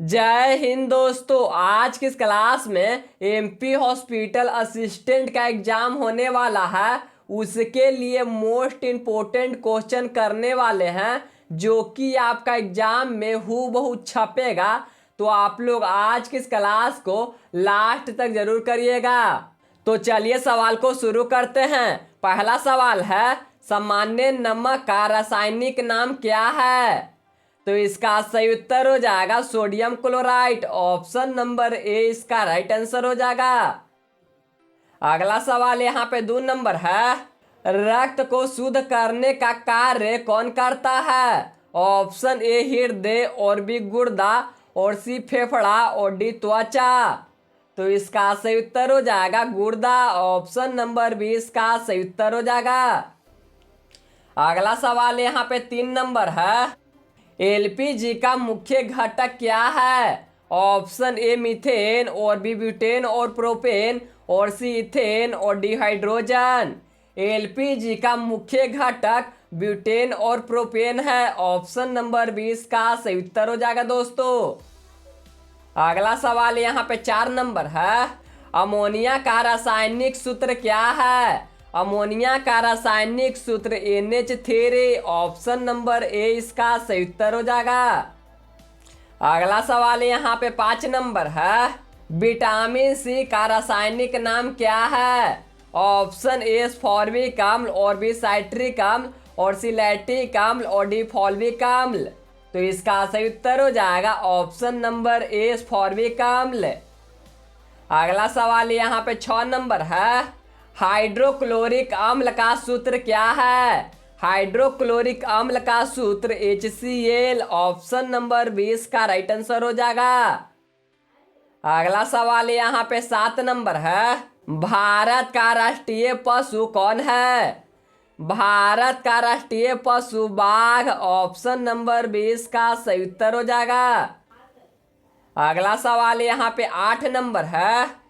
जय हिंद दोस्तों। आज की इस क्लास में एमपी हॉस्पिटल असिस्टेंट का एग्जाम होने वाला है। उसके लिए मोस्ट इम्पोर्टेंट क्वेश्चन करने वाले हैं जो कि आपका एग्जाम में हूबहू छपेगा। तो आप लोग आज की इस क्लास को लास्ट तक जरूर करिएगा। तो चलिए सवाल को शुरू करते हैं। पहला सवाल है, सामान्य नमक का रासायनिक नाम क्या है? तो इसका सही उत्तर हो जाएगा sodium chloride. Option number A इसका राइट आंसर हो जाएगा। अगला सवाल यहाँ पे 2 नंबर है, रक्त को शुद्ध करने का कार्य कौन करता है? ऑप्शन ए हृदय, और बी गुर्दा, और सी फेफड़ा, और डी त्वचा। तो इसका सही उत्तर हो जाएगा गुर्दा। ऑप्शन नंबर बी इसका सही उत्तर हो जाएगा। अगला सवाल यहाँ पे 3 नंबर है, एलपीजी का मुख्य घटक क्या है? ऑप्शन ए मीथेन, और बी ब्यूटेन और प्रोपेन, और सी इथेन, और डी हाइड्रोजन। एलपीजी का मुख्य घटक ब्यूटेन और प्रोपेन है। ऑप्शन नंबर 20 का सही उत्तर हो जाएगा दोस्तों। अगला सवाल यहाँ पे 4 नंबर है, अमोनिया का रासायनिक सूत्र क्या है? अमोनिया का रासायनिक सूत्र NH3। ऑप्शन नंबर ए इसका सही उत्तर हो जाएगा। अगला सवाल यहाँ पे 5 नंबर है, विटामिन सी का रासायनिक नाम क्या है? ऑप्शन ए स्फॉर्बिक अम्ल, और बी साइट्रिक अम्ल, और सी लैक्टिक अम्ल, और डी फॉल्विक अम्ल। तो इसका सही उत्तर हो जाएगा ऑप्शन नंबर ए स्फॉर्बिक अम्ल। अगला सवाल यहाँ पे 6 नंबर है, हाइड्रोक्लोरिक अम्ल का सूत्र क्या है? हाइड्रोक्लोरिक अम्ल का सूत्र HCl। ऑप्शन नंबर 20 का राइट आंसर हो जाएगा। अगला सवाल यहाँ पे 7 नंबर है, भारत का राष्ट्रीय पशु कौन है? भारत का राष्ट्रीय पशु बाघ। ऑप्शन नंबर 20 का सही उत्तर हो जाएगा। अगला सवाल यहाँ पे 8 नंबर है,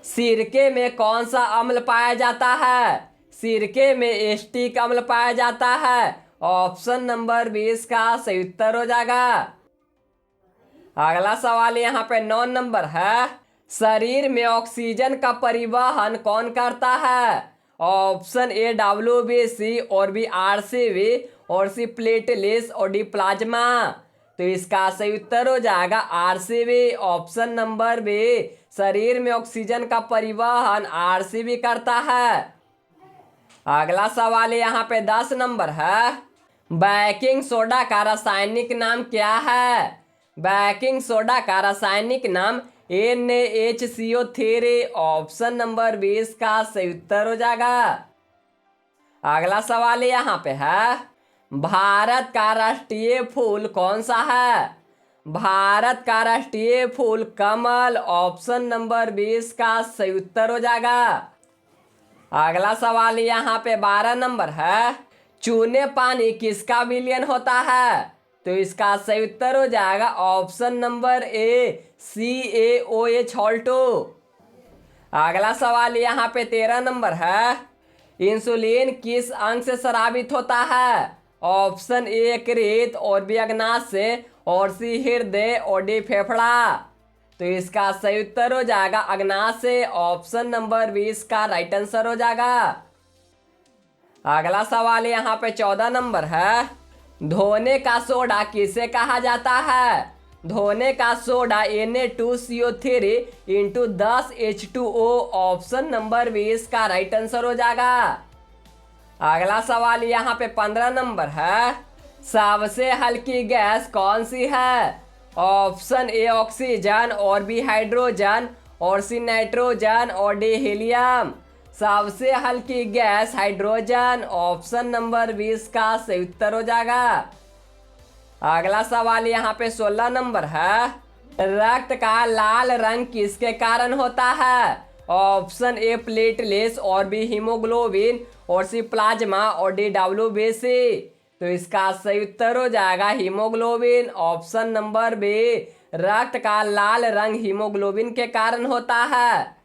सिरके में कौन सा अम्ल पाया जाता है? सिरके में एस्टिक अम्ल पाया जाता है। ऑप्शन नंबर 20 का सही उत्तर हो जाएगा। अगला सवाल यहाँ पे 9 नंबर है, शरीर में ऑक्सीजन का परिवहन कौन करता है? ऑप्शन ए WBC, और बी RCB, और सी प्लेटलेट्स, और डी प्लाज्मा। तो इसका सही उत्तर हो जाएगा RCB। ऑप्शन नंबर बी, शरीर में ऑक्सीजन का परिवहन RCB करता है। अगला सवाल यहाँ पे 10 नंबर है, बेकिंग सोडा का रासायनिक नाम क्या है? बेकिंग सोडा का रासायनिक नाम NaHCO3। ऑप्शन नंबर 20 का सही उत्तर हो जाएगा। अगला सवाल यहाँ पे है, भारत का राष्ट्रीय फूल कौन सा है? भारत का राष्ट्रीय फूल कमल। ऑप्शन नंबर 20 का सही उत्तर हो जाएगा। अगला सवाल यहाँ पे 12 नंबर है, चूने पानी किसका विलयन होता है? तो इसका सही उत्तर हो जाएगा ऑप्शन नंबर ए CaOH ऑल्टो। अगला सवाल यहाँ पे 13 नंबर है, इंसुलिन किस अंग से स्रावित होता है? ऑप्शन ए यकृत, और बी अग्नाशय, और सी हृदय, और डी फेफड़ा। तो इसका सही उत्तर हो जाएगा अग्नाशय। ऑप्शन नंबर 20 का राइट आंसर हो जाएगा। अगला सवाल यहाँ पे 14 नंबर है, धोने का सोडा किसे कहा जाता है? धोने का soda Na2CO3 into 10 H2O। Option number 20 का राइट आंसर हो जाएगा। अगला सवाल यहाँ पे 15 नंबर है, सबसे हल्की गैस कौन सी है? ऑप्शन ए ऑक्सीजन, और बी हाइड्रोजन, और सी नाइट्रोजन, और डी हीलियम। सबसे हल्की गैस हाइड्रोजन। ऑप्शन नंबर 20 का सही उत्तर हो जाएगा। अगला सवाल यहाँ पे 16 नंबर है, रक्त का लाल रंग किसके कारण होता है? ऑप्शन ए प्लेटलेट्स, और बी हीमोग्लोबिन, और सी प्लाज्मा, और डी WBC। तो इसका सही उत्तर हो जाएगा हीमोग्लोबिन। ऑप्शन नंबर बी, रक्त का लाल रंग हीमोग्लोबिन के कारण होता है।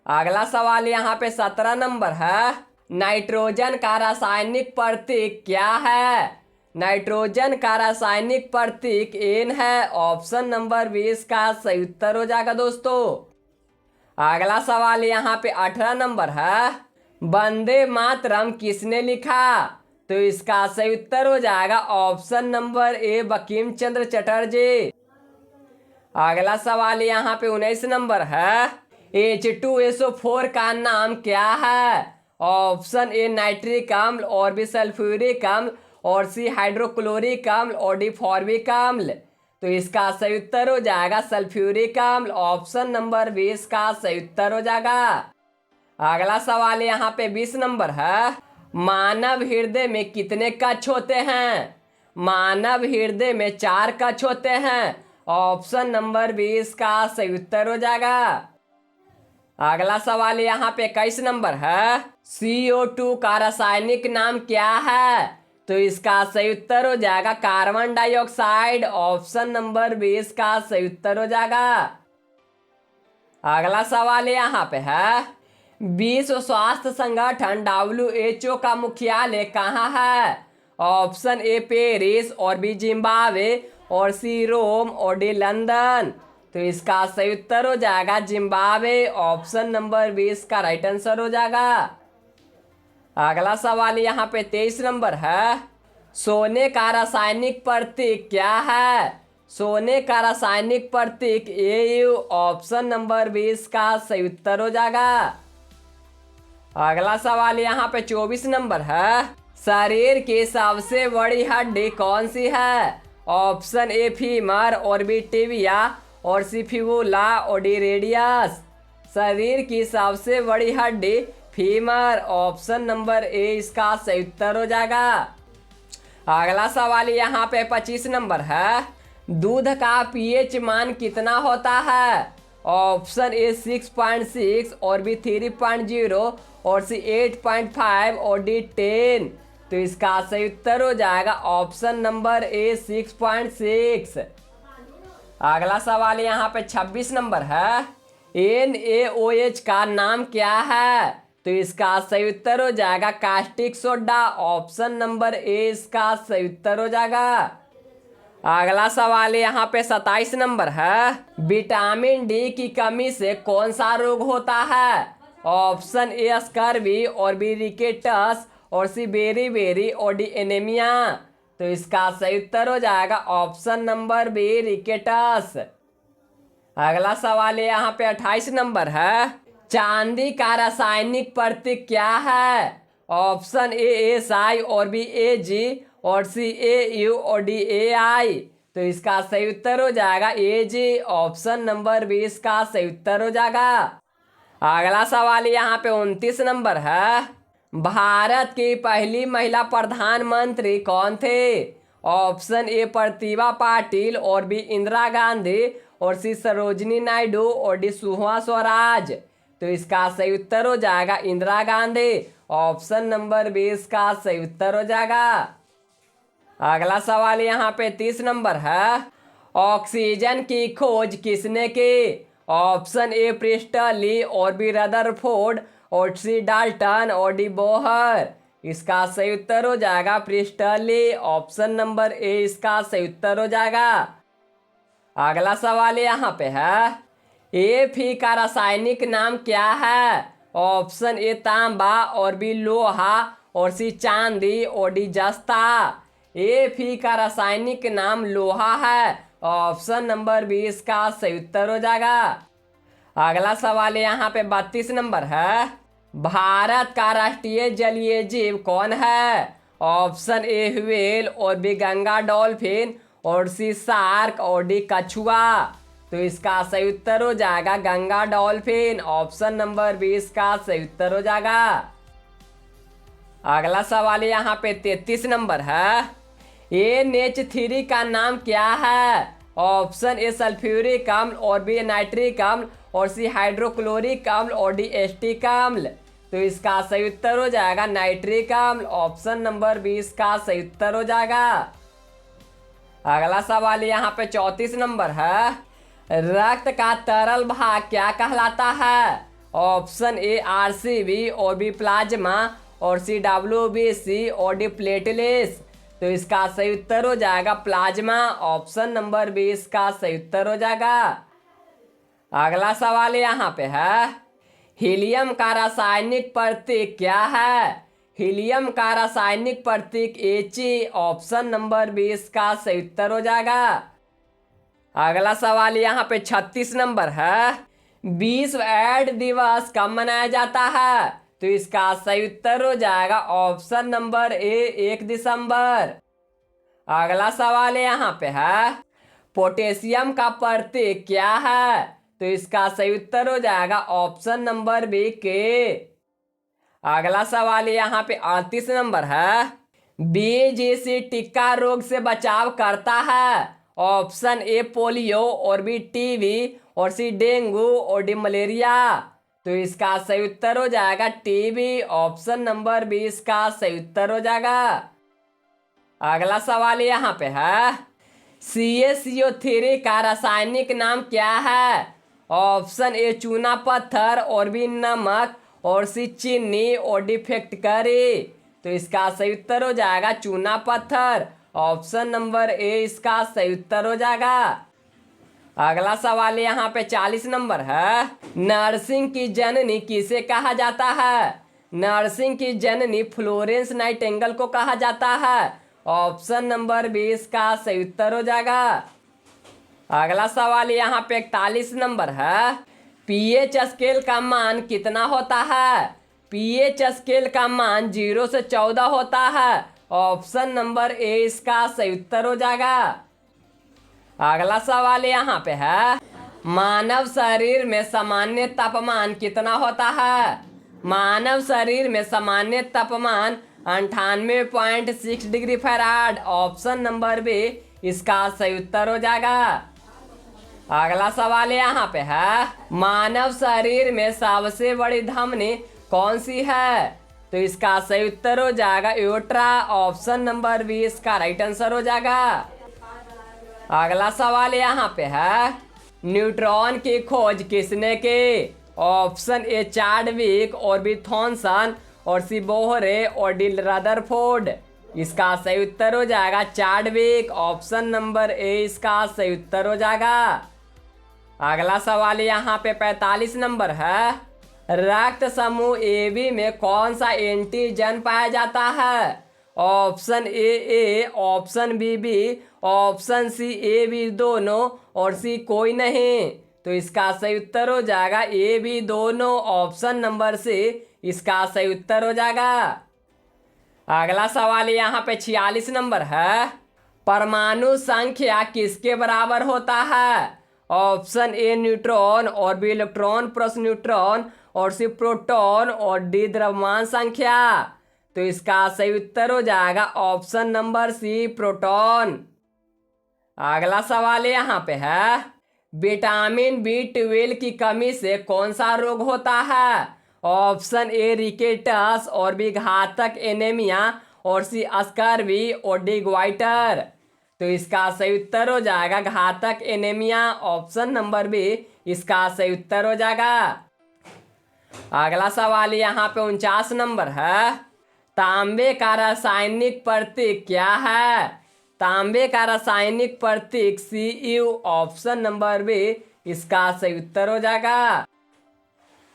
अगला सवाल यहाँ पे 17 नंबर है, नाइट्रोजन का रासायनिक प्रतीक क्या है? नाइट्रोजन का रासायनिक प्रतीक एन है। ऑप्शन नंबर 20 का सही उत्तर हो जाएगा दोस्तों। अगला सवाल यहाँ पे 18 नंबर है, वंदे मातरम किसने लिखा? तो इसका सही उत्तर हो जाएगा ऑप्शन नंबर ए बंकिम चंद्र चटर्जी। अगला सवाल यहाँ पे 19 नंबर है, H2SO4 का नाम क्या है? ऑप्शन ए नाइट्रिक अम्ल, और बी सल्फ्यूरिक अम्ल, और सी हाइड्रोक्लोरिक अम्ल, और डी फॉर्मिक अम्ल। तो इसका सही उत्तर हो जाएगा सल्फ्यूरिक अम्ल। ऑप्शन नंबर 20 का सही उत्तर हो जाएगा। अगला सवाल यहाँ पे 20 नंबर है, मानव हृदय में कितने कक्ष होते हैं? मानव हृदय में 4 कक्ष होते हैं। ऑप्शन नंबर 20 का सही उत्तर हो जाएगा। अगला सवाल यहाँ पे 21 नंबर है, CO2 का रासायनिक नाम क्या है? तो इसका सही उत्तर हो जाएगा कार्बन डाइऑक्साइड। ऑप्शन नंबर 20 का सही उत्तर हो जाएगा। अगला सवाल यहाँ पे है, विश्व स्वास्थ्य संगठन WHO का मुख्यालय कहाँ है? ऑप्शन ए पेरिस, और बी जिम्बाब्वे, और सी रोम, और डी लंदन। तो इसका सही उत्तर हो जाएगा जिम्बाब्वे। ऑप्शन नंबर 20 का राइट आंसर हो जाएगा। अगला सवाल यहाँ पे 23 नंबर है, सोने का रासायनिक प्रतीक क्या है? सोने का रासायनिक प्रतीक AU। ऑप्शन नंबर 20 का सही उत्तर हो जाएगा। अगला सवाल यहाँ पे 24 नंबर है, शरीर की सबसे बड़ी हड्डी कौन सी है? ऑप्शन ए फीमर, और बी टिबिया, और सी फिबुला, और डी रेडियस। शरीर की सबसे बड़ी हड्डी फीमर। ऑप्शन नंबर ए इसका सही उत्तर हो जाएगा। अगला सवाल यहाँ पे 25 नंबर है, दूध का pH मान कितना होता है? ऑप्शन ए 6.6, और बी 3.0, और सी 8.5, और डी 10। तो इसका सही उत्तर हो जाएगा ऑप्शन नंबर ए 6.6। अगला सवाल यहाँ पे 26 नंबर है, NaOH का नाम क्या है? तो इसका सही उत्तर हो जाएगा caustic soda. Option number A इसका सही उत्तर हो जाएगा। अगला सवाल यहाँ पे 27 नंबर है, विटामिन डी की कमी से कौन सा रोग होता है? ऑप्शन ए स्कर्वी, और बी रिकेटस, और सी बेरी, और डी एनीमिया। तो इसका सही उत्तर हो जाएगा ऑप्शन नंबर बी रिकेटस। अगला सवाल यहाँ पे 28 नंबर है, चांदी का रासायनिक प्रतीक क्या है? ऑप्शन ए SI, और बी Ag, और सी AU, और डी AI। तो इसका सही उत्तर हो जाएगा Ag। ऑप्शन नंबर 20 का सही उत्तर हो जाएगा। अगला सवाल यहाँ पे 29 नंबर है, भारत की पहली महिला प्रधानमंत्री कौन थे? ऑप्शन ए प्रतिभा पाटिल, और बी इंदिरा गांधी, और सी सरोजिनी नायडू, और डी सुषमा स्वराज। तो इसका सही उत्तर हो जाएगा इंदिरा गांधी। ऑप्शन नंबर 20 का सही उत्तर हो जाएगा। अगला सवाल यहाँ पे 30 नंबर है, ऑक्सीजन की खोज किसने की? ऑप्शन ए प्रिस्टली, और बी रदरफोर्ड, और सी डाल्टन, और डी बोहर। इसका सही उत्तर हो जाएगा प्रिस्टली। ऑप्शन नंबर ए इसका सही उत्तर हो जाएगा। अगला सवाल यहाँ पे है, Fe का रासायनिक नाम क्या है? ऑप्शन ए तांबा, और बी लोहा, और सी चांदी, और डी जस्ता। Fe का रासायनिक नाम लोहा है। ऑप्शन नंबर 20 का सही उत्तर हो जाएगा। अगला सवाल यहाँ पे 32 नंबर है, भारत का राष्ट्रीय जलीय जीव कौन है? ऑप्शन ए व्हेल, और बी गंगा डॉल्फिन, और सी शार्क, और डी कछुआ। तो इसका सही उत्तर हो जाएगा गंगा डॉल्फिन। ऑप्शन नंबर 20 का सही उत्तर हो जाएगा। अगला सवाल यहाँ पे 33 नंबर है, NH3 का नाम क्या है? ऑप्शन ए सल्फ्यूरिक अम्ल, और बी नाइट्रिक अम्ल, और सी हाइड्रोक्लोरिक अम्ल, और डी एस्टिक अम्ल। तो इसका सही उत्तर हो जाएगा नाइट्रिक अम्ल। ऑप्शन नंबर 20 का सही उत्तर हो जाएगा। अगला सवाल यहाँ पे 34 नंबर है, रक्त का तरल भाग क्या कहलाता है? ऑप्शन ए RCB, और बी प्लाज्मा, और सी WBC, और डी प्लेटलेट्स। तो इसका सही उत्तर हो जाएगा प्लाज्मा। ऑप्शन नंबर बी इसका सही उत्तर हो जाएगा। अगला सवाल यहाँ पे है, हीलियम का रासायनिक प्रतीक क्या है? हीलियम का रासायनिक प्रतीक He। ऑप्शन नंबर बी इसका सही उत्तर हो जाएगा। अगला सवाल यहाँ पे 36 नंबर है, विश्व एड्स दिवस कब मनाया जाता है? तो इसका सही उत्तर हो जाएगा ऑप्शन नंबर ए 1 दिसंबर। अगला सवाल यहाँ पे है, पोटेशियम का प्रतीक क्या है? तो इसका सही उत्तर हो जाएगा ऑप्शन नंबर बी के। अगला सवाल यहाँ पे 38 नंबर है, बीजीसी टिक्का रोग से बचाव करता है? ऑप्शन ए पोलियो और बी टीबी और सी डेंगू और डी मलेरिया। तो इसका सही उत्तर हो जाएगा टीबी। ऑप्शन नंबर बी इसका सही उत्तर हो जाएगा। अगला सवाल यहाँ पे है, CaCO3 का रासायनिक नाम क्या है? ऑप्शन ए चूना पत्थर और बी नमक और सी चीनी और डी फैक्टरी। तो इसका सही उत्तर हो जाएगा चूना पत्थर। ऑप्शन नंबर ए इसका सही उत्तर हो जाएगा। अगला सवाल यहाँ पे 40 नंबर है, नर्सिंग की जननी किसे कहा जाता है? नर्सिंग की जननी फ्लोरेंस नाइटिंगेल को कहा जाता है। ऑप्शन नंबर बी इसका सही उत्तर हो जाएगा। अगला सवाल यहाँ पे 41 नंबर है, पीएच स्केल का मान कितना होता है? पीएच स्केल का मान 0 से 14 होता है। ऑप्शन नंबर ए इसका सही उत्तर हो जाएगा। अगला सवाल यहाँ पे है, मानव शरीर में सामान्य तापमान कितना होता है? मानव शरीर में सामान्य तापमान 98.6 degree Fahrenheit. Option number B इसका सही उत्तर हो जाएगा। अगला सवाल यहाँ पे है, मानव शरीर में सबसे बड़ी धमनी कौन सी है? तो इसका सही उत्तर हो जाएगा एओर्टा। ऑप्शन नंबर बी इसका राइट आंसर हो जाएगा। अगला सवाल यहाँ पे है, न्यूट्रॉन की खोज किसने की? ऑप्शन ए चार्डविक और बी थॉमसन और सी बोहरे और डी रदरफोर्ड। इसका सही उत्तर हो जाएगा चार्डविक। ऑप्शन नंबर ए इसका सही उत्तर हो जाएगा। अगला सवाल यहाँ पे 45 नंबर है, रक्त समूह AB में कौन सा एंटीजन पाया जाता है? Option A, option B, option C AB दोनों और सी कोई नहीं। तो इसका सही उत्तर हो जाएगा AB दोनों। ऑप्शन नंबर सी इसका सही उत्तर हो जाएगा। अगला सवाल यहाँ पे 46 नंबर है, परमाणु संख्या किसके बराबर होता है? ऑप्शन ए न्यूट्रॉन और बी इलेक्ट्रॉन प्लस न्यूट्रॉन और सी प्रोटॉन और डी द्रव्यमान संख्या। तो इसका सही उत्तर हो जाएगा ऑप्शन नंबर सी प्रोटॉन। अगला सवाल यहाँ पे है, विटामिन B12 की कमी से कौन सा रोग होता है? ऑप्शन ए रिकेटस और बी घातक एनीमिया और सी स्कर्वी और डी ग्वाइटर। तो इसका सही उत्तर हो जाएगा घातक एनीमिया। ऑप्शन नंबर बी इसका सही उत्तर हो जाएगा। अगला सवाल यहाँ पे 49 नंबर है, तांबे का रासायनिक प्रतीक क्या है? तांबे का रासायनिक प्रतीक Cu। ऑप्शन नंबर बी इसका सही उत्तर हो जाएगा।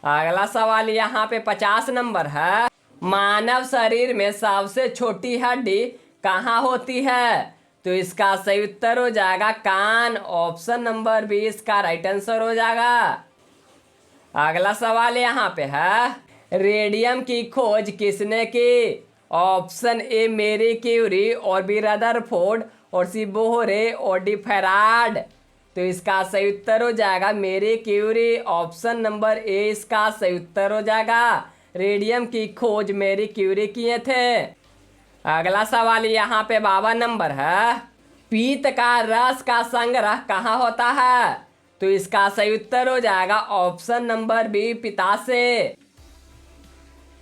अगला सवाल यहाँ पे 50 नंबर है, मानव शरीर में सबसे छोटी हड्डी कहाँ होती है? तो इसका सही उत्तर हो जाएगा कान। ऑप्शन नंबर बी इसका राइट आंसर हो जाएगा। अगला सवाल यहाँ पे है, रेडियम की खोज किसने की? ऑप्शन ए मैरी क्यूरी और बी रदरफोर्ड और सी बोहरे और डी फैराड। तो इसका सही उत्तर हो जाएगा Marie Curie. Option number A इसका सही उत्तर हो जाएगा। रेडियम की खोज मैरी क्यूरी किए थे। अगला सवाल यहाँ पे 52 नंबर है, पीत का रस का संग्रह कहाँ होता है? तो इसका सही उत्तर हो जाएगा ऑप्शन नंबर बी पित्ताशय।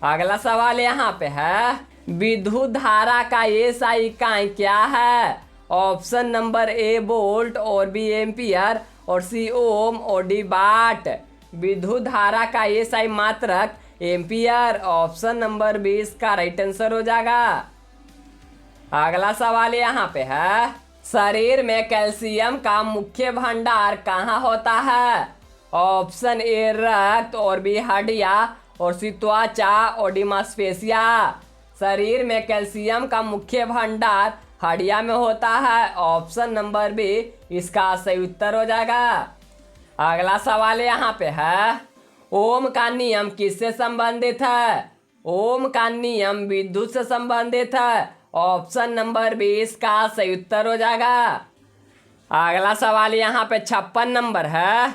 अगला सवाल यहाँ पे है, विद्युत धारा का एसआई इकाई क्या है? ऑप्शन नंबर ए वोल्ट और बी एम्पियर और सी ओम और डी वाट। विद्युत धारा का एसआई मात्रक एम्पियर। ऑप्शन नंबर बी इसका राइट आंसर हो जाएगा। अगला सवाल यहाँ पे है, शरीर में कैल्शियम का मुख्य भंडार कहाँ होता है? ऑप्शन ए रक्त और बी हड्डियाँ और सी त्वचा और डी मांसपेशिया। शरीर में कैल्शियम का मुख्य भंडार हड्डियाँ में होता है। ऑप्शन नंबर बी इसका सही उत्तर हो जाएगा। अगला सवाल यहाँ पे है, ओम का नियम किससे संबंधित है? ओम का नियम विद्युत से संबंधित है। ऑप्शन नंबर 20 का सही उत्तर हो जाएगा। अगला सवाल यहाँ पे 56 नंबर है,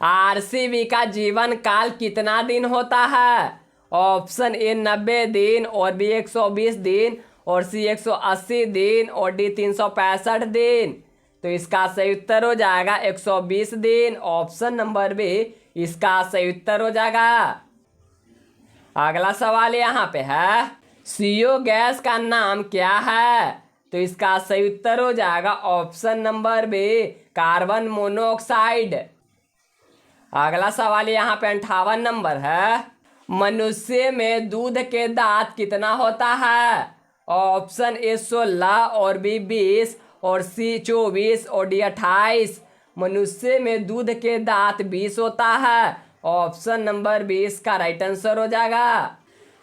आरसीबी का जीवन काल कितना दिन होता है? ऑप्शन ए 90 दिन और बी 120 दिन और सी 180 दिन और डी 365 दिन। तो इसका सही उत्तर हो जाएगा 120 दिन। ऑप्शन नंबर बी इसका सही उत्तर हो जाएगा। अगला सवाल यहाँ पे है, CO गैस का नाम क्या है? तो इसका सही उत्तर हो जाएगा option number B carbon monoxide. अगला सवाल यहाँ पे 58 नंबर है, मनुष्य में दूध के दांत कितना होता है? ऑप्शन ए 16 और बी 20 और सी 24 और डी 28। मनुष्य में दूध के दांत 20 होता है। ऑप्शन नंबर 20 का राइट आंसर हो जाएगा।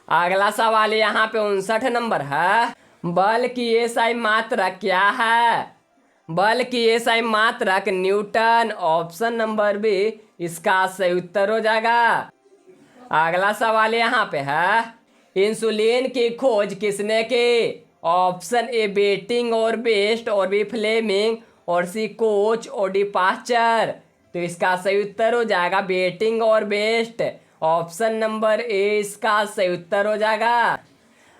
अगला सवाल यहाँ पे 59 नंबर है, बल की एसआई मात्रक क्या है? बल की एसआई मात्रक न्यूटन। ऑप्शन नंबर बी इसका सही उत्तर हो जाएगा। अगला सवाल यहाँ पे है, इंसुलिन की खोज किसने की? ऑप्शन ए बेटिंग और बेस्ट और बी फ्लेमिंग और सी कोच और डी पास्चर। तो इसका सही उत्तर हो जाएगा बेटिंग और बेस्ट। ऑप्शन नंबर ए इसका सही उत्तर हो जाएगा।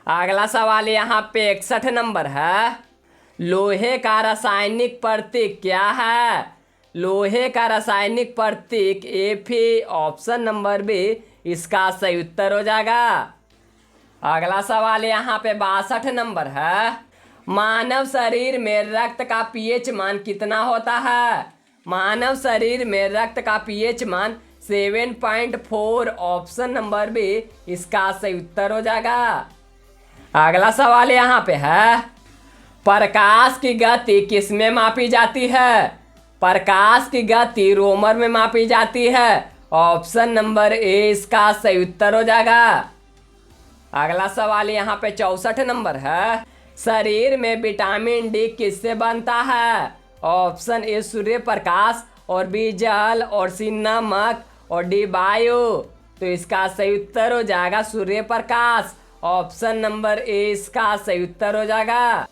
अगला सवाल यहाँ पे 61 नंबर है, लोहे का रासायनिक प्रतीक क्या है? लोहे का रासायनिक प्रतीक Fe। ऑप्शन नंबर बी इसका सही उत्तर हो जाएगा। अगला सवाल यहाँ पे 62 नंबर है, मानव शरीर में रक्त का पीएच मान कितना होता है? मानव शरीर में रक्त का पीएच मान 7.4। ऑप्शन नंबर बी इसका सही उत्तर हो जाएगा। अगला सवाल यहाँ पे है, प्रकाश की गति किस में मापी जाती है? प्रकाश की गति रोमर में मापी जाती है। ऑप्शन नंबर ए इसका सही उत्तर हो जाएगा। अगला सवाल यहाँ पे 64 नंबर है, शरीर में विटामिन डी किससे बनता है? ऑप्शन ए सूर्य प्रकाश और बी जल और सी नमक और डी वायु। तो इसका सही उत्तर हो जाएगा Surya Prakash. Option number A इसका सही उत्तर हो जाएगा।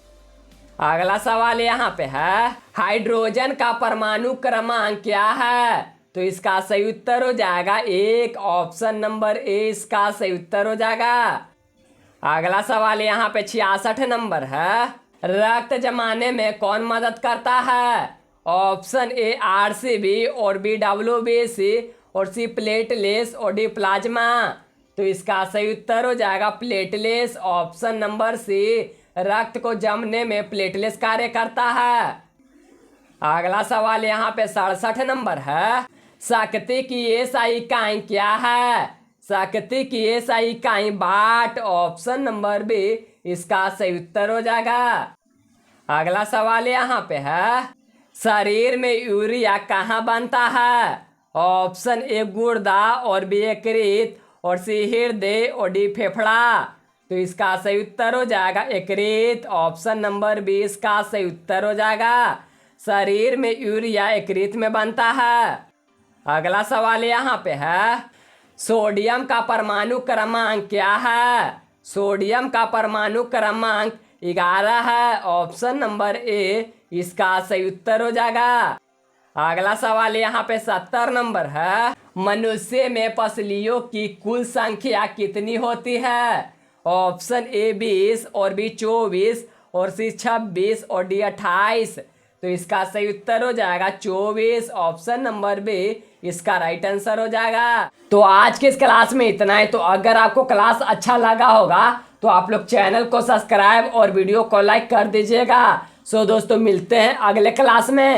अगला सवाल यहाँ पे है, हाइड्रोजन का परमाणु क्रमांक क्या है? तो इसका सही उत्तर हो जाएगा 1। ऑप्शन नंबर ए इसका सही उत्तर हो जाएगा। अगला सवाल यहाँ पे 66 नंबर है, रक्त जमाने में कौन मदद करता है? ऑप्शन ए आरसीबी और बी डब्ल्यूबीसी और सी प्लेटलेस और डी प्लाज्मा। तो इसका सही उत्तर हो जाएगा प्लेटलेस। ऑप्शन नंबर सी रक्त को जमने में प्लेटलेस कार्य करता है। अगला सवाल यहाँ पे 67 नंबर है, शक्ति की एसआई इकाई क्या है? शक्ति की एसआई इकाई वाट। ऑप्शन नंबर बी इसका सही उत्तर हो जाएगा। अगला सवाल यहाँ पे है, शरीर में यूरिया कहाँ बनता है? ऑप्शन ए गुर्दा और बी यकृत और सी हृदय और डी फेफड़ा। तो इसका सही उत्तर हो जाएगा यकृत। ऑप्शन नंबर बी इसका सही उत्तर हो जाएगा। शरीर में यूरिया यकृत में बनता है। अगला सवाल यहाँ पे है, सोडियम का परमाणु क्रमांक क्या है? सोडियम का परमाणु क्रमांक 11 है। ऑप्शन नंबर ए इसका सही उत्तर हो जाएगा। अगला सवाल यहाँ पे 70 नंबर है, मनुष्य में पसलियों की कुल संख्या कितनी होती है? ऑप्शन ए 20 और बी 24 और सी 26 और डी 28। तो इसका सही उत्तर हो जाएगा 24। ऑप्शन नंबर बी इसका राइट आंसर हो जाएगा। तो आज के इस क्लास में इतना है। तो अगर आपको क्लास अच्छा लगा होगा तो आप लोग चैनल को सब्सक्राइब और वीडियो को लाइक कर दीजिएगा। सो दोस्तों मिलते हैं अगले क्लास में।